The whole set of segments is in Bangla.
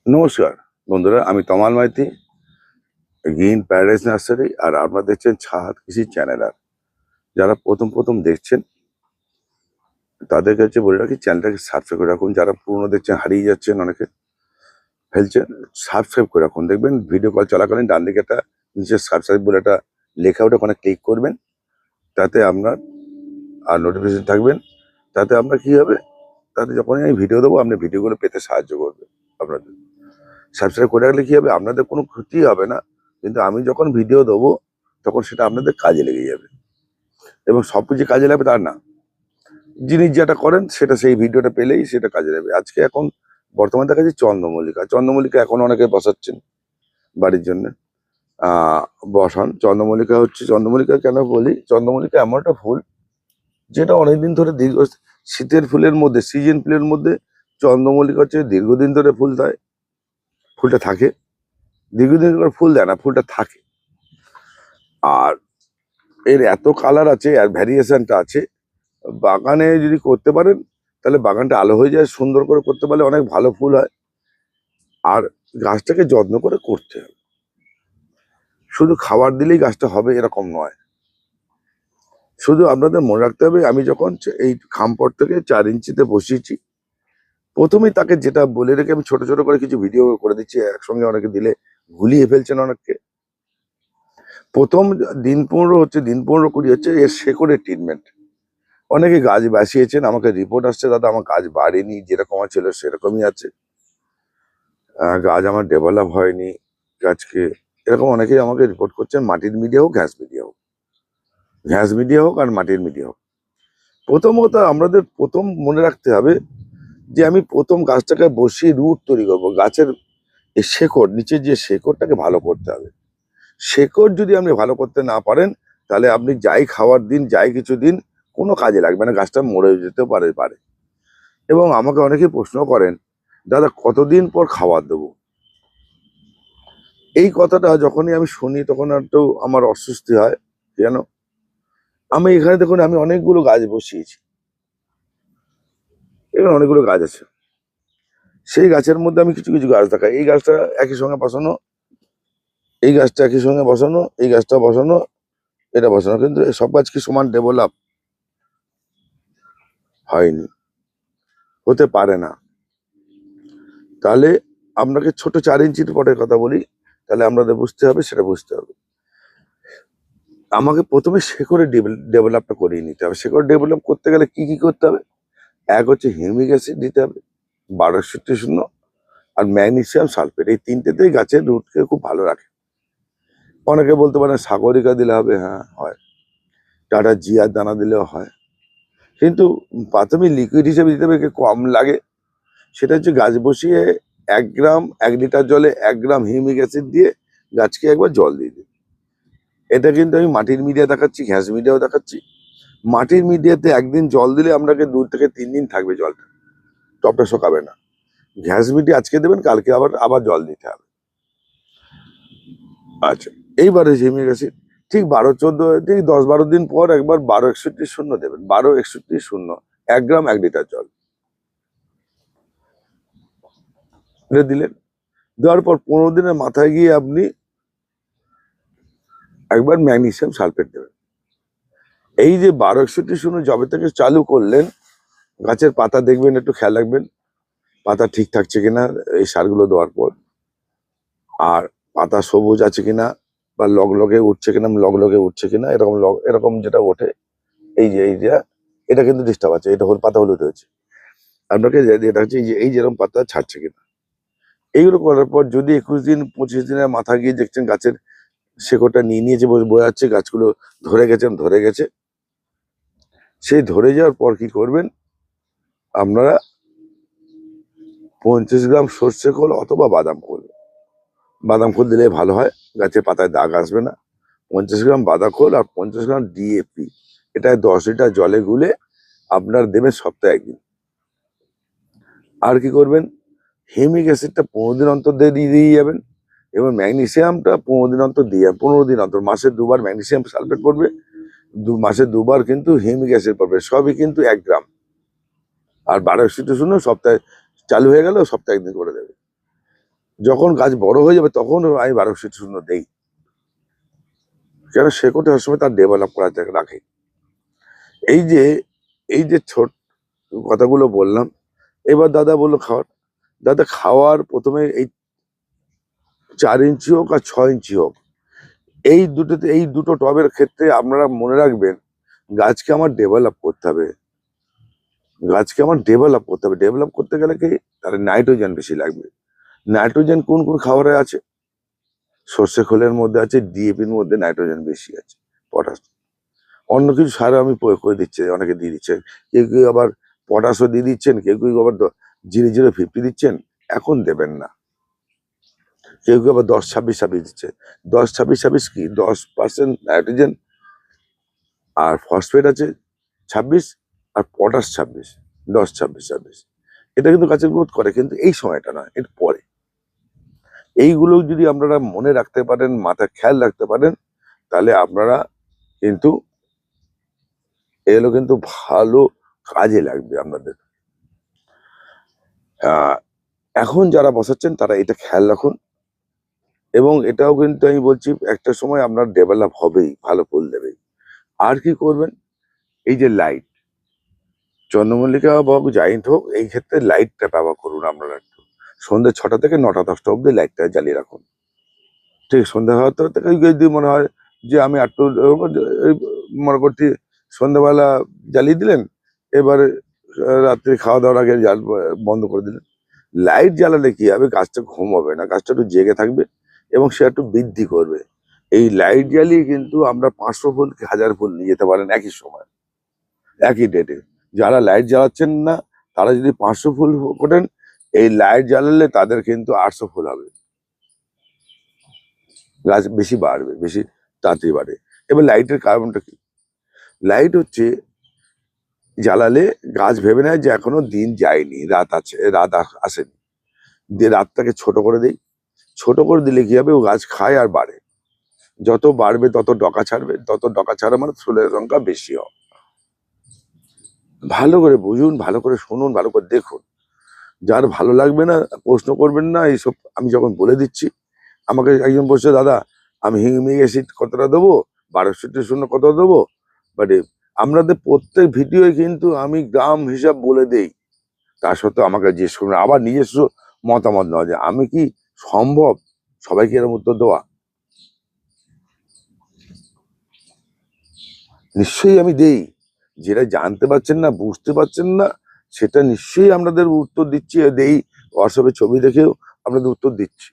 নমস্কার বন্ধুরা, আমি তমাল মাইতি, গ্রিন প্যারাডাইস নার্সারি। আর আপনারা দেখছেন ছাদ কৃষি চ্যানেল। আর যারা প্রথম প্রথম দেখছেন তাদের কাছে বলে রাখি, চ্যানেলটাকে সাবস্ক্রাইব করে রাখুন। যারা পুরনো দেখছেন, হারিয়ে যাচ্ছেন, অনেকে ফেলছেন, সাবস্ক্রাইব করে রাখুন। দেখবেন ভিডিও কল চলাকালীন ডান দিকে একটা নিচে সাবস্ক্রাইব বলে একটা লেখা, ওটা ওখানে ক্লিক করবেন। তাতে আপনার আর নোটিফিকেশন থাকবেন। তাতে আপনার কি হবে, তাতে যখনই আমি ভিডিও দেবো আপনি ভিডিওগুলো পেতে সাহায্য করবে। আপনাদের সাবস্ক্রাইব করে রাখলে কি হবে, আপনাদের কোনো ক্ষতি হবে না, কিন্তু আমি যখন ভিডিও দেবো তখন সেটা আপনাদের কাজে লেগে যাবে। এবং সবকিছু কাজে লাগবে তার না, জিনিস যেটা করেন সেটা সেই ভিডিওটা পেলেই সেটা কাজে লাগবে। আজকে এখন বর্তমানে দেখা যাচ্ছে চন্দ্রমল্লিকা এখন অনেকে বসাচ্ছেন বাড়ির জন্য। বসান চন্দ্রমল্লিকা কেন বলি, চন্দ্রমল্লিকা এমন একটা ফুল যেটা অনেকদিন ধরে দীর্ঘ শীতের ফুলের মধ্যে, সিজন ফুলের মধ্যে চন্দ্রমল্লিকা হচ্ছে দীর্ঘদিন ধরে ফুলটা থাকে। দীর্ঘদিন ধরে ফুল দেয় না, ফুলটা থাকে। আর এর এত কালার আছে আর ভ্যারিয়েশনটা আছে, বাগানে যদি করতে পারেন তাহলে বাগানটা আলো হয়ে যায়। সুন্দর করে করতে পারলে অনেক ভালো ফুল হয়। আর গাছটাকে যত্ন করে করতে হবে, শুধু খাবার দিলেই গাছটা হবে এরকম নয়। শুধু আপনাদের মনে রাখতে হবে, আমি যখন এই খামপট থেকে 4 ইঞ্চিতে বসিয়েছি, প্রথমেই তাকে যেটা বলে রেখে আমি ছোট ছোট করে কিছু ভিডিও করে দিচ্ছি, একসঙ্গে অনেকে দিলে গুলিয়ে ফেলছেন অনেককে। প্রথম দিন 15-20 হচ্ছে এর শেকড়ের ট্রিটমেন্ট। অনেকে গাছ বাসিয়েছেন, আমাকে রিপোর্ট আসছে, দাদা আমার গাছ বাড়েনি, যেরকম ছিল সেরকমই আছে, গাছ আমার ডেভেলপ হয়নি গাছকে, এরকম অনেকেই আমাকে রিপোর্ট করছেন। মাটির মিডিয়া হোক, ঘ্যাস মিডিয়া হোক আর মাটির মিডিয়া হোক। প্রথমত আমাদের প্রথম মনে রাখতে হবে যে আমি প্রথম গাছটাকে বসিয়ে রুট তৈরি করবো। গাছের এই শেকড়, নিচে যে শেকড়টাকে ভালো করতে হবে। শেকড় যদি আপনি ভালো করতে না পারেন, তাহলে আপনি যাই খাওয়ার দিন, যাই কিছু দিন, কোনো কাজে লাগবে না, গাছটা মরে যেতে পারে। এবং আমাকে অনেকে প্রশ্ন করেন, দাদা কতদিন পর খাবার দেবো? এই কথাটা যখনই আমি শুনি তখন একটু আমার অস্বস্তি হয়। কেন? আমি এখানে দেখুন, আমি অনেকগুলো গাছ বসিয়েছি, এখানে অনেকগুলো গাছ আছে। সেই গাছের মধ্যে আমি কিছু কিছু গাছ দেখাই। এই গাছটা একই সঙ্গে বসানো, এই গাছটা একই সঙ্গে বসানো, এই গাছটা বসানো, এটা বসানো, কিন্তু সব গাছ কি সমান ডেভেলপ হয়নি, হতে পারে না। তাহলে আপনাকে ছোট 4 ইঞ্চির পটের কথা বলি, তাহলে আপনাদের বুঝতে হবে, সেটা বুঝতে হবে। আমাকে প্রথমে শেকড়ে ডেভেলপটা করিয়ে নিতে হবে। শেকড় ডেভেলপ করতে গেলে কি কি করতে হবে? এক হচ্ছে হিউমিক অ্যাসিড দিতে হবে 12:0 আর ম্যাগনেসিয়াম সালফেট। এই তিনটেতেই গাছের রুটকে খুব ভালো রাখে। অনেকে বলতে পারেন সাগরিকা দিলে হবে, হ্যাঁ হয়, টাটা জিয়ার দানা দিলেও হয়, কিন্তু প্রাথমিক লিকুইড হিসেবে দিতে হবে, কম লাগে। সেটা হচ্ছে গাছ বসিয়ে 1 গ্রাম 1 লিটার জলে 1 গ্রাম হিউমিক অ্যাসিড দিয়ে গাছকে একবার জল দিয়ে দিই। এটা কিন্তু আমি মাটির মিডিয়া দেখাচ্ছি, ঘ্যাস মিডিয়াও দেখাচ্ছি। মাটির মিডিয়াতে একদিন জল দিলে আপনাকে 2 থেকে 3 দিন থাকবে জলটা, টপটা শোকাবে না। ঘ্যাস মিডিয়া আজকে দেবেন, কালকে আবার আবার জল দিতে হবে। আচ্ছা, এইবারে হিউমিক অ্যাসিড ঠিক 10-12 দিন পর একবার 12-61-0 দেবেন। 12-61-0 1 গ্রাম 1 লিটার জল এটা দিলেন। দেওয়ার পর 15 দিনের মাথায় গিয়ে আপনি একবার ম্যাগনেসিয়াম সালফেট দেবেন। এই যে 12-61-0 যবে থেকে চালু করলেন, গাছের পাতা দেখবেন, একটু খেয়াল রাখবেন পাতা ঠিক থাকছে কিনা এই সারগুলো দেওয়ার পর, আর পাতা সবুজ আছে কিনা, বা লগলগে উঠছে কিনা, এরকম যেটা ওঠে, এই যে এটা কিন্তু ডিস্টার্ব আছে, এটা পাতা হলুদ হয়েছে, আপনাকে এটা হচ্ছে এই যেরকম পাতা ছাড়ছে কিনা। এইগুলো করার পর যদি 21-25 দিনের মাথা গিয়ে দেখছেন গাছের শেকড়টা নিয়ে নিয়েছে, বোঝা যাচ্ছে গাছগুলো ধরে গেছে, সেই ধরে যাওয়ার পর কি করবেন আপনারা, 50 গ্রাম সর্ষে খোল অথবা বাদাম খোল দিলে ভালো হয়, গাছের পাতায় দাগ আসবে না। 50 গ্রাম বাদাম খোল আর 50 গ্রাম ডিএপি, এটা 10 লিটার জলে গুলে আপনার দেবেন সপ্তাহে 1 দিন। আর কি করবেন, হিউমিক অ্যাসিডটা 15 দিন অন্তর দিয়ে যাবেন, এবং ম্যাগনেসিয়ামটা 15 দিন অন্তর দিয়ে 15 দিন অন্তর, মাসে 2 বার ম্যাগনেসিয়াম সালফেট পড়বে, মাসে 2 বার কিন্তু হিউমিক অ্যাসিড পড়বে, সবই কিন্তু 1 গ্রাম। আর 12-61-0 সপ্তাহে চালু হয়ে গেল, সপ্তাহে 1 দিন করে দেবে। যখন গাছ বড় হয়ে যাবে তখন আমি 1200 দেই, কেন শেকড়টা সবসময় তার ডেভেলপ করা রাখে। এই যে এই যে ছোট কথাগুলো বললাম, এবার দাদা বললো খাওয়ার। দাদা খাওয়ার প্রথমে এই 4 ইঞ্চি হোক আর 6 ইঞ্চি হোক, এই দুটো টবের ক্ষেত্রে আপনারা মনে রাখবেন, গাছকে আমার ডেভেলপ করতে হবে। ডেভেলপ করতে গেলে কি, তাহলে নাইট্রোজেন বেশি লাগবে। নাইট্রোজেন কোন কোন খাবারে আছে? সর্ষে খোলের মধ্যে আছে, ডিএপির মধ্যে নাইট্রোজেন বেশি আছে, পটাশ। অন্য কিছু সার আমি প্রয়োগ করে দিচ্ছে, অনেকে দিয়ে দিচ্ছে, কেউ কেউ আবার পটাশও দিয়ে দিচ্ছেন, কেউ কেউ আবার 0-0-50 দিচ্ছেন। এখন দেবেন না। কেউ কেউ আবার 10-26-26 দিচ্ছে। 10-26-26 কি, 10% নাইট্রোজেন আর ফসফেট আছে 26, আর পটাশ 26, 10-26-26। এটা কিন্তু গাছের গ্রোথ করে, কিন্তু এই সময়টা নয়, এর পরে। এইগুলো যদি আপনারা মনে রাখতে পারেন, মাথায় খেয়াল রাখতে পারেন, তাহলে আপনারা কিন্তু এগুলো কিন্তু ভালো কাজে লাগবে আপনাদের। এখন যারা বসাচ্ছেন তারা এটা খেয়াল রাখুন, এবং এটাও কিন্তু আমি বলছি একটা সময় আপনার ডেভেলপ হবেই, ভালো ফুল দেবেই। আর কি করবেন, এই যে লাইট, চন্দ্রমল্লিকা হোক, জায়েন্ট হোক, এই ক্ষেত্রে লাইটটা ব্যবহার করুন আপনারা একটু। সন্ধ্যে 6টা থেকে 9টা-10টা অব্দি লাইটটা জ্বালিয়ে রাখুন। ঠিক সন্ধ্যা হওয়ার থেকে যদি মনে হয় যে আমি একটু মনে করছি, সন্ধ্যাবেলা জ্বালিয়ে দিলেন, এবারে রাত্রি খাওয়া দাওয়ার আগে বন্ধ করে দিলেন। লাইট জ্বালালে কি হবে, গাছটা ঘুমাবে না, গাছটা একটু জেগে থাকবে এবং সে একটু বৃদ্ধি করবে। এই লাইট জ্বালিয়ে কিন্তু আমরা 500 ফুল কি 1000 ফুল নিয়ে যেতে পারেন একই সময়, একই ডেটে। যারা লাইট জ্বালাচ্ছেন না, তারা যদি 500 ফুল করেন, এই লাইট জ্বালালে তাদের কিন্তু 800 ফুল হবে। গাছ বেশি বাড়বে, বেশি তাড়াতাড়ি বাড়ে। এবার লাইটের কারণটা কি? লাইট হচ্ছে জ্বালালে গাছ ভেবে নেয় যে এখনো দিন যায়নি, রাত আছে, আসেনি, দিয়ে রাতটাকে ছোট করে দেই। ছোট করে দিলে কি হবে, ও গাছ খায় আর বাড়ে। যত বাড়বে তত ডগা ছাড়বে, তত ডগা ছাড়া মানে ফুলের সংখ্যা বেশি হবে। ভালো করে বুঝুন, ভালো করে শুনুন, ভালো করে দেখুন। যার ভালো লাগবে না প্রশ্ন করবেন না, এইসব আমি যখন বলে দিচ্ছি। আমাকে একজন বলছে, দাদা আমি হিউমিক অ্যাসিড কতটা দেবো, 1200 কত দেবো, বাট আপনাদের প্রত্যেক ভিডিওয়ে কিন্তু আমি গ্রাম হিসাব বলে দেই। তা সত্ত্বেও আমাকে জিজ্ঞেস করুন, আবার নিজস্ব মতামত নয় যে আমি কি সম্ভব সবাইকে এরকম উত্তর দেওয়া? নিশ্চয়ই আমি দেই। যেটা জানতে পারছেন না, বুঝতে পারছেন না, সেটা নিশ্চয়ই আপনাদের উত্তর দিচ্ছি, দেই। হোয়াটসঅ্যাপে ছবি দেখেও আপনাদের উত্তর দিচ্ছি।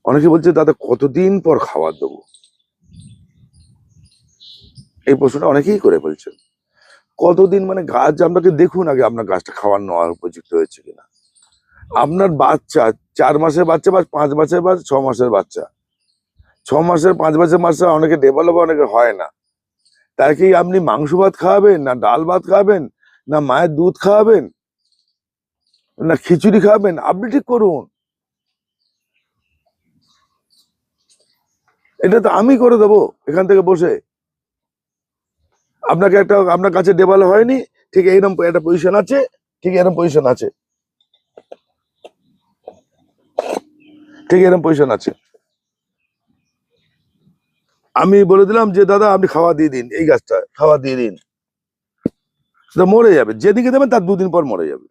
অনেকে বলছে, দাদা কতদিন পর খাবার দেবো? এই প্রশ্নটা অনেকেই করে বলছেন। কতদিন মানে গাছ আপনাকে দেখুন আগে, আপনার গাছটা খাওয়ার নেওয়ার উপযুক্ত হয়েছে কিনা। আপনার বাচ্চা 4 মাসের বাচ্চা বা 5 মাসের বা 6 মাসের বাচ্চা, 6 মাসের 5 মাসের বাচ্চা অনেকে ডেভেলপ, অনেকে হয় না। তাই কি আপনি মাংস ভাত খাওয়াবেন, না ডাল ভাত খাওয়াবেন, না মায়ের দুধ খাওয়াবেন, না খিচুড়ি খাওয়াবেন? আপনি ঠিক করুন। এটা তো আমি করে দেবো এখান থেকে বসে। আপনাকে আপনার কাছে ডেভেলপ হয়নি, ঠিক এইরকম একটা পজিশন আছে, ঠিক এরকম পজিশন আছে, ঠিক এরকম পজিশন আছে। আমি বলে দিলাম যে দাদা আপনি খাওয়া দিয়ে দিন, এই গাছটা খাওয়া দিয়ে দিন, সেটা মরে যাবে। যেদিকে দেবেন তার 2 দিন পর মরে যাবে।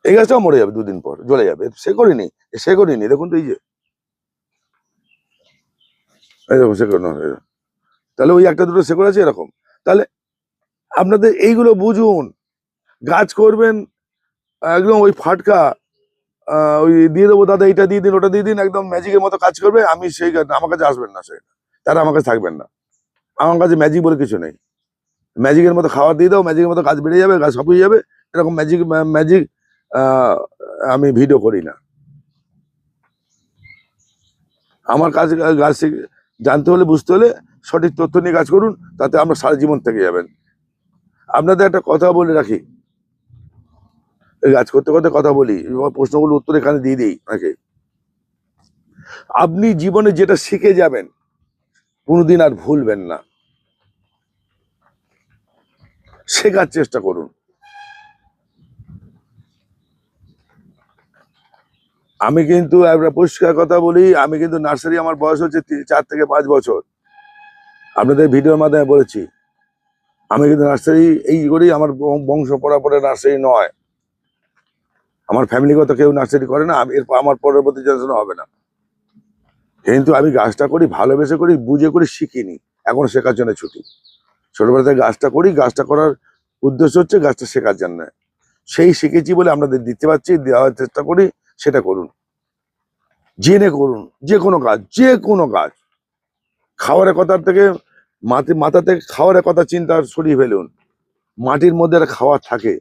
এই গাছটাও মরে যাবে, 2 দিন পর জ্বলে যাবে। সে করিনি দেখুন তো, এই দেখুন শেকড় না, তাহলে ওই একটা দুটো শেকড় আছে এরকম। তাহলে আপনাদের এইগুলো বুঝুন। গাছ করবেন একদম ওই ফাটকা, ওই দিয়ে দেবো দাদা এটা দিয়ে দিন, ওটা দিয়ে দিন, একদম ম্যাজিকের মতো কাজ করবে। আমি সেই আমার কাছে আসবেন না, তারা আমার কাছে থাকবেন না। আমার কাছে ম্যাজিক বলে কিছু নেই। ম্যাজিকের মতো খাবার দিয়ে দাও, ম্যাজিকের মতো গাছ বেড়ে যাবে, গাছ সব হয়ে যাবে, এরকম ম্যাজিক আমি ভিডিও করি না। আমার কাজ, গাছ জানতে হলে, বুঝতে হলে সঠিক তথ্য নিয়ে কাজ করুন, তাতে আমরা সারা জীবন থেকে যাবেন। আপনাদের একটা কথা বলে রাখি, এই কাজ করতে করতে কথা বলি, প্রশ্নগুলো উত্তর এখানে দিয়ে দিই আপনাকে। আপনি জীবনে যেটা শিখে যাবেন, কোনোদিন আর ভুলবেন না। শেখার চেষ্টা করুন। আমি কিন্তু একটা পরিষ্কার কথা বলি, আমি কিন্তু নার্সারি, আমার বয়স হচ্ছে 4 থেকে 5 বছর। আপনাদের ভিডিওর মাধ্যমে বলেছি, আমি কিন্তু নার্সারি এই করি, আমার বংশ পরাপরে নার্সারি নয়, আমার ফ্যামিলিগত কেউ নার্সারি করে না, এরপর আমার পরবর্তী জেনারেশন হবে না। কিন্তু আমি গাছটা করি, ভালোবেসে করি, বুঝে করি, শিখিনি, এখন শেখার জন্য ছুটি। ছোটবেলা থেকে গাছটা করি, গাছটা করার উদ্দেশ্য হচ্ছে গাছটা শেখার জন্য। সেই শিখেছি বলে আপনাদের দিতে পারছি, দেওয়ার চেষ্টা করি, সেটা করুন, জেনে করুন। যে কোনো কাজ, যে কোনো কাজ, খাওয়ারের কথা থেকে মাথা থেকে খাওয়ারের কথা চিন্তা সরিয়ে ফেলুন। মাটির মধ্যে একটা খাওয়ার থাকে,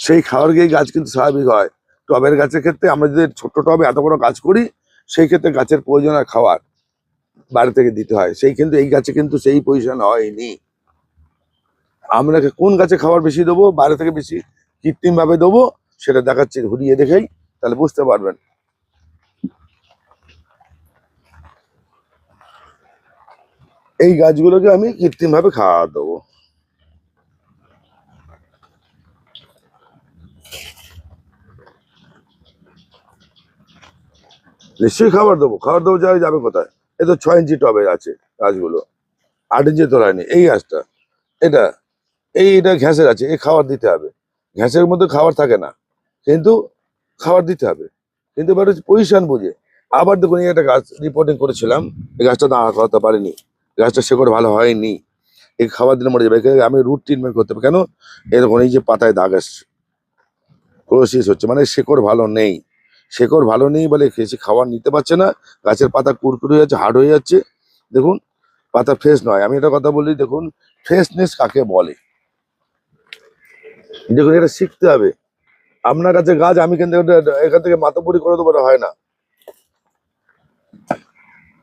সেই খাওয়ার গিয়ে গাছ কিন্তু স্বাভাবিক হয়। টবের গাছের ক্ষেত্রে আমরা যদি ছোট্ট টবে এত বড় গাছ করি, সেই ক্ষেত্রে গাছের প্রয়োজন হয় খাওয়ার, বাইরে থেকে দিতে হয়। সেই কিন্তু এই গাছে কিন্তু সেই পজিশন হয়নি। আমরা কোন গাছে খাবার বেশি দেবো, বাইরে থেকে বেশি কৃত্রিম ভাবে দেবো, সেটা দেখাচ্ছি ঘুরিয়ে দেখেই, তাহলে বুঝতে পারবেন। এই গাছগুলোকে আমি কৃত্রিম ভাবে খাওয়া দেবো। নিশ্চয়ই খাবার দেবো, যাবে কোথায়? এ তো 6 ইঞ্চি টবে আছে গাছগুলো, 8 ইঞ্চি তোলায়নি। এই গাছটা, এটা এটা ঘ্যাসের আছে, এই খাবার দিতে হবে। ঘ্যাসের মধ্যে খাবার থাকে না, কিন্তু খাবার দিতে হবে, কিন্তু এবার হচ্ছে পজিশন বুঝে। আবার দেখুন, এই একটা গাছ রিপোর্টিং করেছিলাম, এই গাছটা দাঁড়া করাতে পারিনি, গাছটা শেকড় ভালো হয়নি, এই খাবার দিলে মরে যাবে। আমি রুট ট্রিটমেন্ট করতে হবে। কেন? এরকম এই যে পাতায় দাগ আসছে, ক্লোসিস হচ্ছে, মানে শেকড় ভালো নেই। শেকড় ভালো নেই বলে বেশি খাবার নিতে পারছে না, গাছের পাতা কুরকুরে হয়ে যাচ্ছে, হার্ড হয়ে যাচ্ছে। দেখুন, পাতা ফ্রেশ নয়। আমি একটা কথা বলি, দেখুন ফ্রেশনেস কাকে বলে, দেখুন এটা শিখতে হবে। আপনার কাছে গাছ, আমি কিন্তু এখান থেকে মাথাপুরি করে দেবো, হয় না।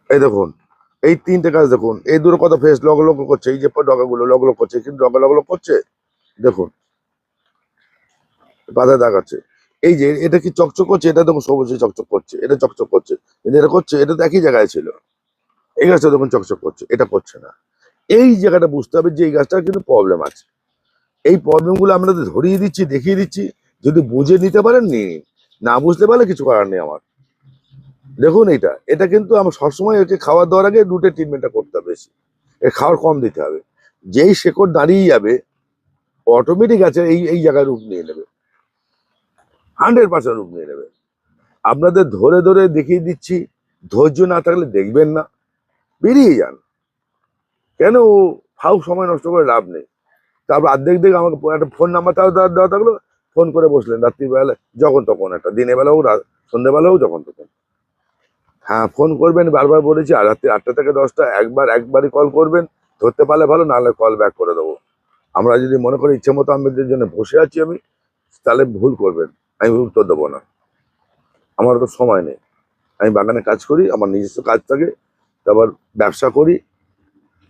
এই দেখুন, এই 3টে গাছ দেখুন, এই দুটো কত ফ্রেশ, লগ লগ করছে, এই যে ডগাগুলো লগ লগ করছে, কিন্তু লগ লগ করছে, দেখুন পাতা দেখাচ্ছে। এই যে এটা কি চকচক করছে, এটা দেখুন সবুজে চকচক করছে, এটা চকচক করছে, কিন্তু এটা করছে, এটা তো একই জায়গায় ছিল। এই গাছটা দেখুন চকচক করছে, এটা করছে না। এই জায়গাটা বুঝতে হবে যে এই গাছটার কিন্তু প্রবলেম আছে। এই প্রবলেম গুলো আমরা ধরিয়ে দিচ্ছি, দেখিয়ে দিচ্ছি, যদি বুঝে নিতে পারেন নিন, না বুঝতে পারলে কিছু করার নেই আমার। দেখুন এটা কিন্তু আমার সবসময় একে খাওয়া দেওয়ার আগে রুটের ট্রিটমেন্টটা করতে হবে বেশি, এর খাওয়ার কম দিতে হবে। যেই শেকড় দাঁড়িয়ে যাবে, অটোমেটিক আছে এই এই জায়গায় রূপ নিয়ে নেবে, 100% রূপ নিয়ে নেবে। আপনাদের ধরে ধরে দেখিয়ে দিচ্ছি, ধৈর্য না থাকলে দেখবেন না, বেরিয়ে যান। কেন ফাউ সময় নষ্ট করে লাভ নেই। তারপর অর্ধেক দিক আমাকে একটা ফোন নাম্বার তাও দেওয়া থাকলো, ফোন করে বসলেন রাত্রিবেলা, যখন তখন, একটা দিনের বেলা হোক, সন্ধ্যেবেলা হোক, যখন তখন। হ্যাঁ, ফোন করবেন, বারবার বলেছি, আর রাত্রি 8টা থেকে 10টা একবারই কল করবেন, ধরতে পারলে ভালো, নাহলে কল ব্যাক করে দেবো। আমরা যদি মনে করি ইচ্ছে মতো আমাদের জন্য বসে আছি আমি, তাহলে ভুল করবেন, আমি উত্তর দেবো না, আমার তো সময় নেই। আমি বাগানে কাজ করি, আমার নিজস্ব কাজ থাকে, তারপর ব্যবসা করি,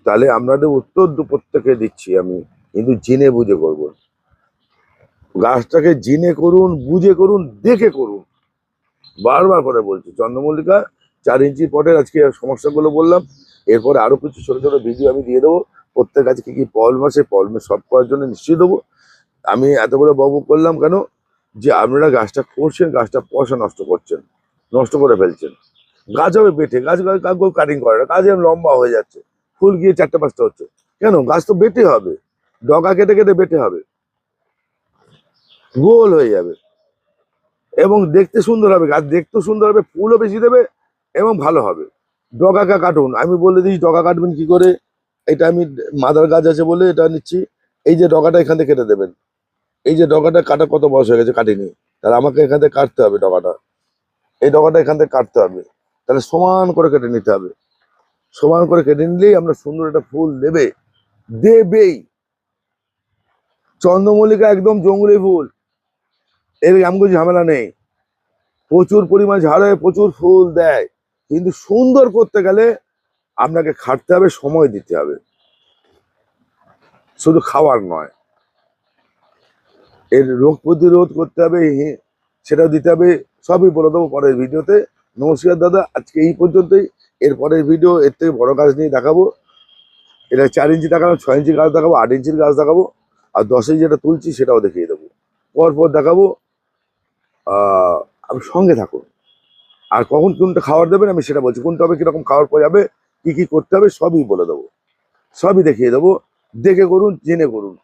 তাহলে আপনাদের উত্তর প্রত্যেকে দিচ্ছি আমি, কিন্তু জেনে বুঝে করবো। গাছটাকে জেনে করুন, বুঝে করুন, দেখে করুন। বারবার করে বলছি, চন্দ্রমল্লিকা 4 ইঞ্চি পটের আজকে সমস্যাগুলো বললাম, এরপরে আরো কিছু ছোট ছোট ভিডিও আমি দিয়ে দেবো। প্রত্যেক গাছে কি কি প্রবলেম আছে, প্রবলেম সলভ করার জন্য নিশ্চয়ই দেবো। আমি এতগুলো বকবক করলাম কেন? যে আপনারা গাছটা করছেন, গাছটা পয়সা নষ্ট করছেন, নষ্ট করে ফেলছেন। গাছ হবে বেটে, গাছ কাটিং করে না, গাছ লম্বা হয়ে যাচ্ছে, ফুল গিয়ে 4টে 5টা হচ্ছে। কেন? গাছ তো বেটে হবে, ডগা কেটে কেটে বেটে হবে, গোল হয়ে যাবে, এবং দেখতে সুন্দর হবে, গাছ দেখতেও সুন্দর হবে, ফুলও বেশি দেবে, এবং ভালো হবে। ডগাকে কাটুন, আমি বলে দিই ডগা কাটবেন কি করে। এটা আমি মাদার গাছ আছে বলে এটা নিচ্ছি। এই যে ডগাটা এখান থেকে কেটে দেবেন, এই যে ডগাটা কাটা কত বয়স হয়ে গেছে কাটিনি, তাহলে আমাকে এখান থেকে কাটতে হবে ডগাটা, এই ডগাটা এখান থেকে কাটতে হবে, তাহলে সমান করে কেটে নিতে হবে। সমান করে কেটে নিলেই আমরা সুন্দর একটা ফুল দেবেই। চন্দ্রমল্লিকা একদম জঙ্গলি ফুল, এর এমন কিছু ঝামেলা নেই, প্রচুর পরিমাণ ঝাড়ে, প্রচুর ফুল দেয়, কিন্তু সুন্দর করতে গেলে আপনাকে খাটতে হবে, সময় দিতে হবে, শুধু খাবার নয়, এর রোগ প্রতিরোধ করতে হবে, সেটাও দিতে হবে। সবই বলে দেবো পরের ভিডিওতে। নমস্কার দাদা, আজকে এই পর্যন্তই। এর পরের ভিডিও এর থেকে বড় গাছ নিয়ে দেখাবো। এটা 4 ইঞ্চি দেখাবো, 6 ইঞ্চি গাছ দেখাবো, 8 ইঞ্চির গাছ দেখাবো, আর 10 ইঞ্চি যেটা তুলছি সেটাও দেখিয়ে দেবো, পর দেখাবো। আপনি সঙ্গে থাকুন। আর কখন কোনটা খাবার দেবেন আমি সেটা বলছি, কোনটা হবে, কিরকম খাবার পাওয়া যাবে, কি কি করতে হবে সবই বলে দেবো, সবই দেখিয়ে দেবো। দেখে করুন, জেনে করুন,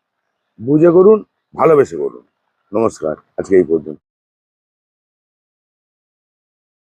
বুঝে করুন, ভালোবেসে করুন। নমস্কার, আজকে এই পর্যন্ত।